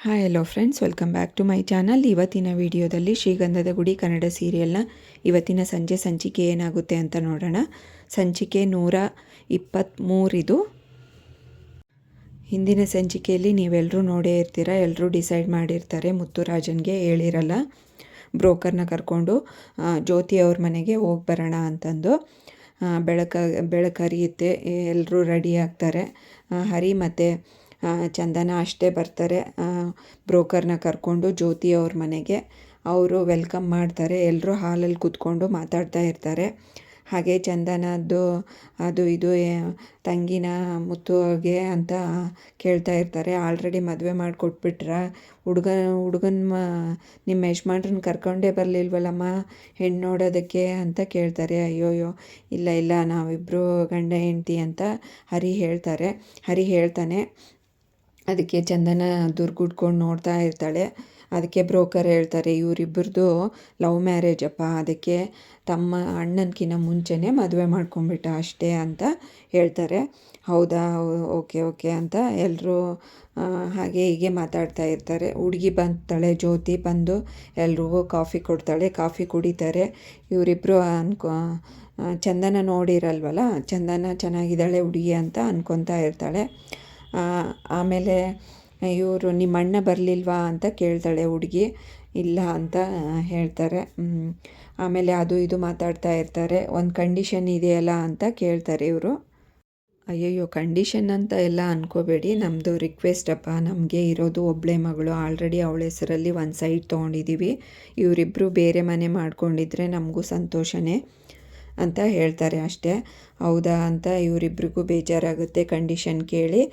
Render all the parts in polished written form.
Hi hello friends, welcome back to my channel. ಇವತ್ತಿನ ವಿಡಿಯೋದಲ್ಲಿ ಶ್ರೀಗಂಧದ ಗುಡಿ ಕನ್ನಡ ಸೀರಿಯಲ್ನ ಇವತ್ತಿನ ಸಂಚಿಕೆ ಏನಾಗುತ್ತೆ ಅಂತ ನೋಡೋಣ. ಸಂಚಿಕೆ 123 ಇದು. ಹಿಂದಿನ ಸಂಚಿಕೆಯಲ್ಲಿ ನೀವೆಲ್ಲರೂ ನೋಡೇ ಇರ್ತೀರ. ಎಲ್ಲರೂ ಡಿಸೈಡ್ ಮಾಡಿರ್ತಾರೆ, ಮುತ್ತುರಾಜನ್ಗೆ ಹೇಳಿರಲ್ಲ, ಬ್ರೋಕರ್ನ ಕರ್ಕೊಂಡು ಜ್ಯೋತಿ ಅವ್ರ ಮನೆಗೆ ಹೋಗಿ ಬರೋಣ ಅಂತಂದು. ಬೆಳಕರಿಯುತ್ತೆ, ಎಲ್ಲರೂ ರೆಡಿ ಆಗ್ತಾರೆ. ಹರಿ ಮತ್ತು ಚಂದನ ಅಷ್ಟೇ ಬರ್ತಾರೆ ಬ್ರೋಕರ್ನ ಕರ್ಕೊಂಡು ಜ್ಯೋತಿ ಅವ್ರ ಮನೆಗೆ. ಅವರು ವೆಲ್ಕಮ್ ಮಾಡ್ತಾರೆ. ಎಲ್ಲರೂ ಹಾಲಲ್ಲಿ ಕೂತ್ಕೊಂಡು ಮಾತಾಡ್ತಾ ಇರ್ತಾರೆ. ಹಾಗೆ ಚಂದನದ್ದು ಅದು ಇದು ತಂಗಿನ ಮುತ್ತುಗೆ ಅಂತ ಕೇಳ್ತಾ ಇರ್ತಾರೆ. ಆಲ್ರೆಡಿ ಮದುವೆ ಮಾಡಿಕೊಟ್ಬಿಟ್ರ, ಹುಡುಗನ ನಿಮ್ಮ ಯಜಮಾನ್ರನ್ನ ಕರ್ಕೊಂಡೇ ಬರಲಿಲ್ವಲ್ಲಮ್ಮ ಹೆಣ್ಣು ನೋಡೋದಕ್ಕೆ ಅಂತ ಕೇಳ್ತಾರೆ. ಅಯ್ಯೋಯ್ಯೋ ಇಲ್ಲ ನಾವಿಬ್ಬರು ಗಂಡ ಹೆಂಡ್ತಿ ಅಂತ ಹರಿ ಹೇಳ್ತಾನೆ. ಅದಕ್ಕೆ ಚಂದನ ದುರ್ಗುಡ್ಕೊಂಡು ನೋಡ್ತಾ ಇರ್ತಾಳೆ. ಅದಕ್ಕೆ ಬ್ರೋಕರ್ ಹೇಳ್ತಾರೆ, ಇವರಿಬ್ಬರದು ಲವ್ ಮ್ಯಾರೇಜ್ ಅಪ್ಪ, ಅದಕ್ಕೆ ತಮ್ಮ ಅಣ್ಣನಕಿನ್ನ ಮುಂಚೆನೇ ಮದುವೆ ಮಾಡ್ಕೊಂಬಿಟ್ಟ ಅಷ್ಟೇ ಅಂತ ಹೇಳ್ತಾರೆ. ಹೌದಾ, ಓಕೆ ಅಂತ ಎಲ್ಲರೂ ಹಾಗೆ ಹೀಗೆ ಮಾತಾಡ್ತಾ ಇರ್ತಾರೆ. ಹುಡುಗಿ ಬಂತಾಳೆ, ಜ್ಯೋತಿ ಬಂದು ಎಲ್ರಿಗೂ ಕಾಫಿ ಕೊಡ್ತಾಳೆ. ಕಾಫಿ ಕುಡಿತಾರೆ. ಇವರಿಬ್ಬರು ಚಂದನ ನೋಡಿರಲ್ವಲ್ಲ, ಚಂದನ ಚೆನ್ನಾಗಿದ್ದಾಳೆ ಹುಡುಗಿ ಅಂತ ಅನ್ಕೊತಾ ಇರ್ತಾಳೆ. ಆಮೇಲೆ ಇವರು ನಿಮ್ಮ ಅಣ್ಣ ಬರಲಿಲ್ವಾ ಅಂತ ಕೇಳ್ತಾಳೆ ಹುಡುಗಿ. ಇಲ್ಲ ಅಂತ ಹೇಳ್ತಾರೆ. ಆಮೇಲೆ ಅದು ಇದು ಮಾತಾಡ್ತಾ ಇರ್ತಾರೆ. ಒಂದು ಕಂಡೀಷನ್ ಇದೆಯಲ್ಲ ಅಂತ ಕೇಳ್ತಾರೆ ಇವರು. ಅಯ್ಯಯ್ಯೋ, ಕಂಡೀಷನ್ ಅಂತ ಎಲ್ಲ ಅಂದ್ಕೋಬೇಡಿ, ನಮ್ಮದು ರಿಕ್ವೆಸ್ಟ್ ಅಪ್ಪ. ನಮಗೆ ಇರೋದು ಒಬ್ಬಳೇ ಮಗಳು, ಆಲ್ರೆಡಿ ಅವಳ ಹೆಸರಲ್ಲಿ ಒಂದು ಸೈಟ್ ತೊಗೊಂಡಿದ್ದೀವಿ. ಇವರಿಬ್ಬರು ಬೇರೆ ಮನೆ ಮಾಡ್ಕೊಂಡಿದ್ರೆ ನಮಗೂ ಸಂತೋಷನೇ ಅಂತ ಹೇಳ್ತಾರೆ ಅಷ್ಟೇ. ಹೌದಾ ಅಂತ ಇವರಿಬ್ರಿಗೂ ಬೇಜಾರಾಗುತ್ತೆ ಕಂಡೀಷನ್ ಕೇಳಿ.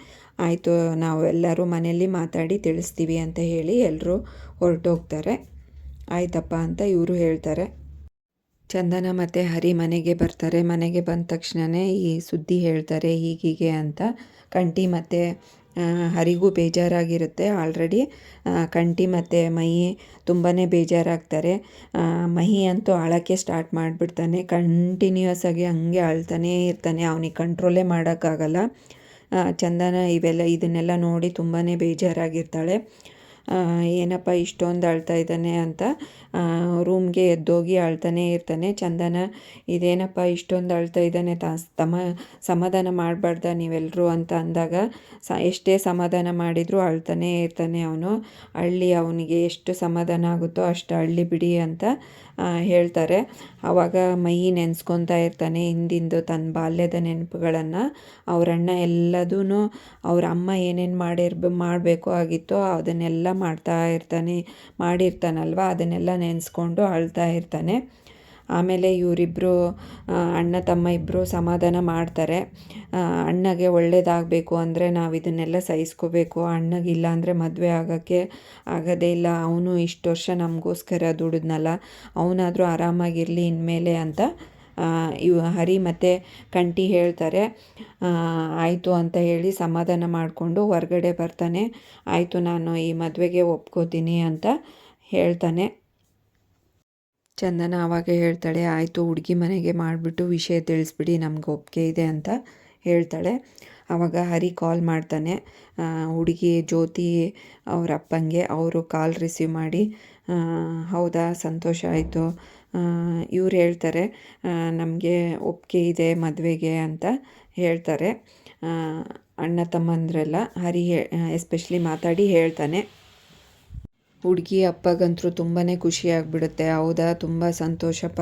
ಆಯಿತು, ನಾವು ಎಲ್ಲರೂ ಮನೆಯಲ್ಲಿ ಮಾತಾಡಿ ತಿಳಿಸ್ತೀವಿ ಅಂತ ಹೇಳಿ ಎಲ್ಲರೂ ಹೊರಟೋಗ್ತಾರೆ. ಆಯ್ತಪ್ಪ ಅಂತ ಇವರು ಹೇಳ್ತಾರೆ. ಚಂದನ ಮತ್ತು ಹರಿ ಮನೆಗೆ ಬರ್ತಾರೆ. ಮನೆಗೆ ಬಂದ ತಕ್ಷಣವೇ ಈ ಸುದ್ದಿ ಹೇಳ್ತಾರೆ, ಹೀಗೀಗೆ ಅಂತ. ಕಂಠಿ ಮತ್ತು ಹರಿಗೂ ಬೇಜಾರಾಗಿರುತ್ತೆ. ಆಲ್ರೆಡಿ ಕಂಠಿ ಮತ್ತು ಮಹಿ ತುಂಬಾ ಬೇಜಾರಾಗ್ತಾರೆ. ಮಹಿ ಅಂತೂ ಅಳೋಕ್ಕೆ ಸ್ಟಾರ್ಟ್ ಮಾಡಿಬಿಡ್ತಾನೆ. ಕಂಟಿನ್ಯೂಯಸ್ ಆಗಿ ಹಂಗೆ ಅಳ್ತಾನೇ ಇರ್ತಾನೆ. ಅವನಿಗೆ ಕಂಟ್ರೋಲೇ ಮಾಡೋಕ್ಕಾಗಲ್ಲ. ಚಂದನ ಇದನ್ನೆಲ್ಲ ನೋಡಿ ತುಂಬಾ ಬೇಜಾರಾಗಿರ್ತಾಳೆ. ಏನಪ್ಪ ಇಷ್ಟೊಂದು ಅಳ್ತಾ ಇದ್ದಾನೆ ಅಂತ ರೂಮ್ಗೆ ಎದ್ದೋಗಿ ಅಳ್ತಾನೇ ಇರ್ತಾನೆ. ಚಂದನ, ಇದೇನಪ್ಪ ಇಷ್ಟೊಂದು ಅಳ್ತಾ ಇದ್ದಾನೆ, ಸಮಾಧಾನ ಮಾಡಬಾರ್ದ ನೀವೆಲ್ಲರೂ ಅಂತ ಅಂದಾಗ ಎಷ್ಟೇ ಸಮಾಧಾನ ಮಾಡಿದರೂ ಅಳ್ತಾನೇ ಇರ್ತಾನೆ ಅವನು. ಅವನಿಗೆ ಎಷ್ಟು ಸಮಾಧಾನ ಆಗುತ್ತೋ ಅಷ್ಟು ಹಳ್ಳಿ ಬಿಡಿ ಅಂತ ಹೇಳ್ತಾರೆ. ಆವಾಗ ಮೈ ನೆನೆಸ್ಕೊತಾ ಇರ್ತಾನೆ ಹಿಂದಿಂದು ತನ್ನ ಬಾಲ್ಯದ ನೆನಪುಗಳನ್ನು. ಅವರಣ್ಣ ಎಲ್ಲದೂ ಅವ್ರ ಅಮ್ಮ ಏನೇನು ಮಾಡಬೇಕು ಆಗಿತ್ತೋ ಅದನ್ನೆಲ್ಲ ಮಾಡಿರ್ತಾನಲ್ವ, ಅದನ್ನೆಲ್ಲ ನೆನೆಸ್ಕೊಂಡು ಅಳ್ತಾ ಇರ್ತಾನೆ. ಆಮೇಲೆ ಇವರಿಬ್ಬರು ಅಣ್ಣ ತಮ್ಮ ಇಬ್ಬರು ಸಮಾಧಾನ ಮಾಡ್ತಾರೆ. ಅಣ್ಣಗೆ ಒಳ್ಳೇದಾಗಬೇಕು ಅಂದರೆ ನಾವು ಇದನ್ನೆಲ್ಲ ಸಹಿಸ್ಕೋಬೇಕು. ಅಣ್ಣಗಿಲ್ಲ ಅಂದರೆ ಮದುವೆ ಆಗೋದೇ ಇಲ್ಲ. ಅವನು ಇಷ್ಟು ವರ್ಷ ನಮಗೋಸ್ಕರ ದುಡಿದ್ನಲ್ಲ, ಅವನಾದರೂ ಆರಾಮಾಗಿರಲಿ ಇನ್ಮೇಲೆ ಅಂತ ಹರಿ ಮತ್ತು ಕಂಠಿ ಹೇಳ್ತಾರೆ. ಆಯಿತು ಅಂತ ಹೇಳಿ ಸಮಾಧಾನ ಮಾಡಿಕೊಂಡು ಹೊರಗಡೆ ಬರ್ತಾನೆ. ಆಯಿತು, ನಾನು ಈ ಮದುವೆಗೆ ಒಪ್ಕೋತೀನಿ ಅಂತ ಹೇಳ್ತಾನೆ. ಚಂದನ ಆವಾಗ ಹೇಳ್ತಾಳೆ, ಆಯಿತು ಹುಡುಗಿ ಮನೆಗೆ ಮಾಡಿಬಿಟ್ಟು ವಿಷಯ ತಿಳಿಸ್ಬಿಡಿ, ನಮ್ಗೆ ಒಪ್ಪಿಗೆ ಇದೆ ಅಂತ ಹೇಳ್ತಾಳೆ. ಆವಾಗ ಹರಿ ಕಾಲ್ ಮಾಡ್ತಾನೆ ಹುಡುಗಿ ಜ್ಯೋತಿ ಅವ್ರ ಅಪ್ಪಂಗೆ. ಅವರು ಕಾಲ್ ರಿಸೀವ್ ಮಾಡಿ, ಹೌದಾ ಸಂತೋಷ ಆಯಿತು. ಇವ್ರು ಹೇಳ್ತಾರೆ, ನಮಗೆ ಒಪ್ಪಿಗೆ ಇದೆ ಮದುವೆಗೆ ಅಂತ ಹೇಳ್ತಾರೆ. ಅಣ್ಣ ತಮ್ಮಂದ್ರೆಲ್ಲ ಹರಿ ಎಸ್ಪೆಷಲಿ ಮಾತಾಡಿ ಹೇಳ್ತಾನೆ. ಹುಡುಗಿ ಅಪ್ಪಗಂತೂ ತುಂಬಾ ಖುಷಿಯಾಗಿಬಿಡುತ್ತೆ. ಹೌದಾ, ತುಂಬ ಸಂತೋಷಪ್ಪ,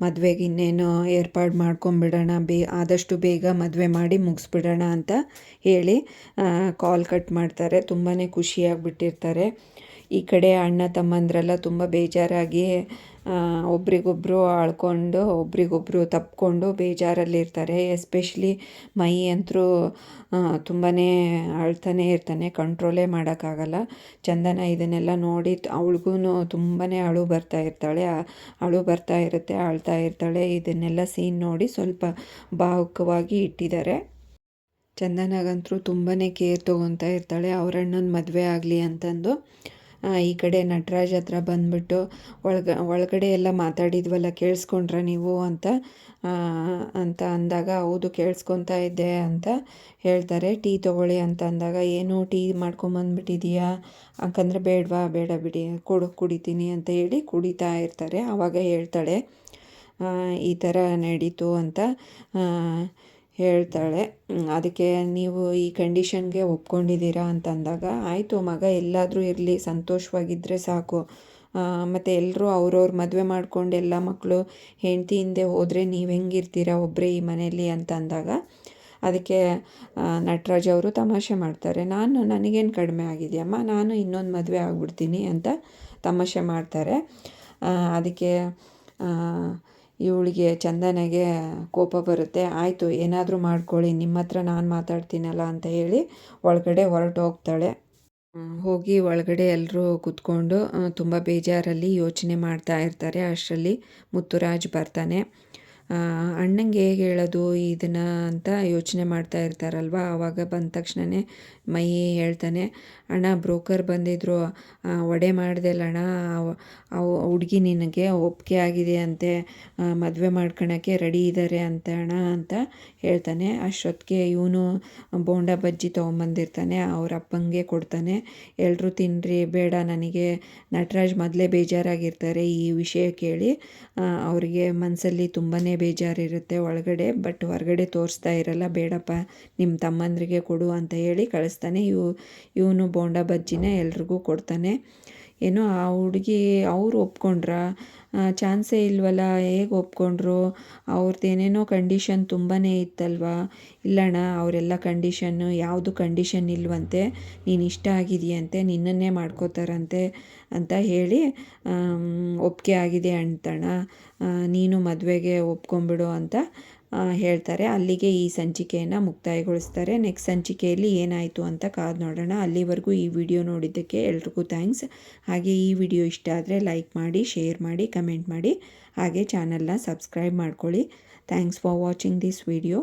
ಮದುವೆಗೆ ಇನ್ನೇನು ಏರ್ಪಾಡು ಮಾಡ್ಕೊಂಬಿಡೋಣ, ಆದಷ್ಟು ಬೇಗ ಮದುವೆ ಮಾಡಿ ಮುಗಿಸ್ಬಿಡೋಣ ಅಂತ ಹೇಳಿ ಕಾಲ್ ಕಟ್ ಮಾಡ್ತಾರೆ. ತುಂಬಾ ಖುಷಿಯಾಗಿಬಿಟ್ಟಿರ್ತಾರೆ. ಈ ಕಡೆ ಅಣ್ಣ ತಮ್ಮಂದ್ರೆಲ್ಲ ತುಂಬ ಬೇಜಾರಾಗಿ ಒಬ್ರಿಗೊಬ್ಬರು ಅಳ್ಕೊಂಡು ಒಬ್ರಿಗೊಬ್ಬರು ತಪ್ಪಿಕೊಂಡು ಬೇಜಾರಲ್ಲಿರ್ತಾರೆ. ಎಸ್ಪೆಷಲಿ ಮೈ ಅಂತೂ ತುಂಬಾ ಅಳ್ತಾನೆ ಇರ್ತಾನೆ, ಕಂಟ್ರೋಲೇ ಮಾಡೋಕ್ಕಾಗಲ್ಲ. ಚಂದನ ಇದನ್ನೆಲ್ಲ ನೋಡಿ ಅವಳಿಗೂ ತುಂಬಾ ಅಳು ಬರ್ತಾ ಇರುತ್ತೆ, ಅಳ್ತಾ ಇರ್ತಾಳೆ. ಇದನ್ನೆಲ್ಲ ಸೀನ್ ನೋಡಿ ಸ್ವಲ್ಪ ಭಾವುಕವಾಗಿ ಇಟ್ಟಿದ್ದಾರೆ. ಚಂದನಗಂತೂ ತುಂಬಾ ಕೇರ್ ತೊಗೊತಾ ಇರ್ತಾಳೆ, ಅವರಣ್ಣನ ಮದುವೆ ಆಗಲಿ ಅಂತಂದು. ಈ ಕಡೆ ನಟರಾಜ್ ಹತ್ರ ಬಂದುಬಿಟ್ಟು ಒಳಗಡೆ ಎಲ್ಲ ಮಾತಾಡಿದ್ವಲ್ಲ ಕೇಳಿಸ್ಕೊಂಡ್ರ ನೀವು ಅಂತ ಅಂದಾಗ ಹೌದು ಕೇಳಿಸ್ಕೊತಾ ಇದ್ದೆ ಅಂತ ಹೇಳ್ತಾರೆ. ಟೀ ತೊಗೊಳ್ಳಿ ಅಂತ ಅಂದಾಗ ಏನು ಟೀ ಮಾಡ್ಕೊಂಬಂದ್ಬಿಟ್ಟಿದೀಯಾ ಯಾಕಂದರೆ ಬೇಡವಾ, ಬೇಡ ಬಿಡಿ ಕುಡಿತೀನಿ ಅಂತ ಹೇಳಿ ಕುಡಿತಾ ಇರ್ತಾರೆ. ಆವಾಗ ಹೇಳ್ತಾಳೆ ಈ ಥರ ನಡೀತು ಅಂತ ಹೇಳ್ತಾಳೆ. ಅದಕ್ಕೆ ನೀವು ಈ ಕಂಡೀಷನ್ಗೆ ಒಪ್ಕೊಂಡಿದ್ದೀರಾ ಅಂತ ಅಂದಾಗ ಆಯಿತು ಮಗ ಎಲ್ಲಾದರೂ ಇರಲಿ ಸಂತೋಷವಾಗಿದ್ದರೆ ಸಾಕು, ಮತ್ತು ಎಲ್ಲರೂ ಅವ್ರವ್ರ ಮದುವೆ ಮಾಡ್ಕೊಂಡು ಎಲ್ಲ ಮಕ್ಕಳು ಹೆಂಡತಿ ಹಿಂದೆ ಹೋದರೆ ನೀವು ಹೆಂಗಿರ್ತೀರ ಒಬ್ಬರೇ ಈ ಮನೆಯಲ್ಲಿ ಅಂತ ಅಂದಾಗ ಅದಕ್ಕೆ ನಟರಾಜ್ ಅವರು ತಮಾಷೆ ಮಾಡ್ತಾರೆ. ನನಗೇನು ಕಡಿಮೆ ಆಗಿದೆಯಮ್ಮ, ನಾನು ಇನ್ನೊಂದು ಮದುವೆ ಆಗ್ಬಿಡ್ತೀನಿ ಅಂತ ತಮಾಷೆ ಮಾಡ್ತಾರೆ. ಅದಕ್ಕೆ ಇವಳಿಗೆ ಚಂದನೆಗೆ ಕೋಪ ಬರುತ್ತೆ. ಆಯಿತು ಏನಾದರೂ ಮಾಡ್ಕೊಳ್ಳಿ, ನಿಮ್ಮ ಹತ್ರ ನಾನು ಮಾತಾಡ್ತೀನಲ್ಲ ಅಂತ ಹೇಳಿ ಒಳಗಡೆ ಹೊರಟು ಹೋಗ್ತಾಳೆ. ಹೋಗಿ ಒಳಗಡೆ ಎಲ್ಲರೂ ಕೂತ್ಕೊಂಡು ತುಂಬ ಬೇಜಾರಲ್ಲಿ ಯೋಚನೆ ಮಾಡ್ತಾ ಇರ್ತಾರೆ. ಅಷ್ಟರಲ್ಲಿ ಮುತ್ತುರಾಜ್ ಬರ್ತಾನೆ. ಅಣ್ಣಂಗೆ ಹೇಗೆ ಹೇಳೋದು ಇದನ್ನು ಅಂತ ಯೋಚನೆ ಮಾಡ್ತಾ ಇರ್ತಾರಲ್ವ. ಆವಾಗ ಬಂದ ತಕ್ಷಣವೇ ಮೈ ಹೇಳ್ತಾನೆ, ಅಣ್ಣ ಬ್ರೋಕರ್ ಬಂದಿದ್ದರು, ಒಡೆ ಮಾಡ್ದೆಲ್ಲ ಅಣ್ಣ, ಹುಡುಗಿ ನಿನಗೆ ಒಪ್ಪಿಗೆ ಆಗಿದೆ ಅಂತೆ, ಮದುವೆ ಮಾಡ್ಕೊಳಕ್ಕೆ ರೆಡಿ ಇದ್ದಾರೆ ಅಂತೆ ಅಣ್ಣ ಅಂತ ಹೇಳ್ತಾನೆ. ಅಷ್ಟೊತ್ತಿಗೆ ಇವನು ಬೋಂಡ ಬಜ್ಜಿ ತೊಗೊಂಬಂದಿರ್ತಾನೆ, ಅವ್ರ ಅಪ್ಪಂಗೆ ಕೊಡ್ತಾನೆ. ಎಲ್ಲರೂ ತಿನ್ನಿರಿ, ಬೇಡ ನನಗೆ ನಟರಾಜ್ ಮೊದಲೇ ಬೇಜಾರಾಗಿರ್ತಾರೆ ಈ ವಿಷಯ ಕೇಳಿ, ಅವರಿಗೆ ಮನಸ್ಸಲ್ಲಿ ತುಂಬಾ ಬೇಜಾರಿರುತ್ತೆ ಒಳಗಡೆ, ಬಟ್ ಹೊರಗಡೆ ತೋರಿಸ್ತಾ ಇರಲ್ಲ. ಬೇಡಪ್ಪ ನಿಮ್ಮ ತಮ್ಮಂದ್ರಿಗೆ ಕೊಡು ಅಂತ ಹೇಳಿ ಕಳಿಸ್ತಾನೆ. ಇವನು ಬೋಂಡ ಬಜ್ಜಿನ ಎಲ್ರಿಗೂ ಕೊಡ್ತಾನೆ. ಏನೋ ಆ ಹುಡುಗಿ ಅವರು ಒಪ್ಕೊಂಡ್ರ, ಚಾನ್ಸೇ ಇಲ್ವಲ್ಲ, ಹೇಗೆ ಒಪ್ಕೊಂಡ್ರು, ಅವ್ರದ್ದೇನೇನೋ ಕಂಡೀಷನ್ ತುಂಬಾ ಇತ್ತಲ್ವ. ಇಲ್ಲಣ್ಣ ಅವರೆಲ್ಲ ಕಂಡೀಷನ್ನು ಯಾವುದು ಕಂಡೀಷನ್ ಇಲ್ವಂತೆ, ನೀನು ಇಷ್ಟ ಆಗಿದೆಯಂತೆ, ನಿನ್ನನ್ನೇ ಮಾಡ್ಕೋತಾರಂತೆ ಅಂತ ಹೇಳಿ ಒಪ್ಪಿಗೆ ಆಗಿದೆ ಅಂತಣ್ಣ, ನೀನು ಮದುವೆಗೆ ಒಪ್ಕೊಂಬಿಡು ಅಂತ ಹೇಳ್ತಾರೆ. ಅಲ್ಲಿಗೆ ಈ ಸಂಚಿಕೆಯನ್ನು ಮುಕ್ತಾಯಗೊಳಿಸ್ತಾರೆ. ನೆಕ್ಸ್ಟ್ ಸಂಚಿಕೆಯಲ್ಲಿ ಏನಾಯಿತು ಅಂತ ಕಾದು ನೋಡೋಣ. ಅಲ್ಲಿವರೆಗೂ ಈ ವಿಡಿಯೋ ನೋಡಿದ್ದಕ್ಕೆ ಎಲ್ರಿಗೂ ಥ್ಯಾಂಕ್ಸ್. ಹಾಗೆ ಈ ವಿಡಿಯೋ ಇಷ್ಟ ಆದರೆ ಲೈಕ್ ಮಾಡಿ, ಶೇರ್ ಮಾಡಿ, ಕಮೆಂಟ್ ಮಾಡಿ, ಹಾಗೆ ಚಾನಲ್ನ ಸಬ್ಸ್ಕ್ರೈಬ್ ಮಾಡ್ಕೊಳ್ಳಿ. Thanks for watching this video.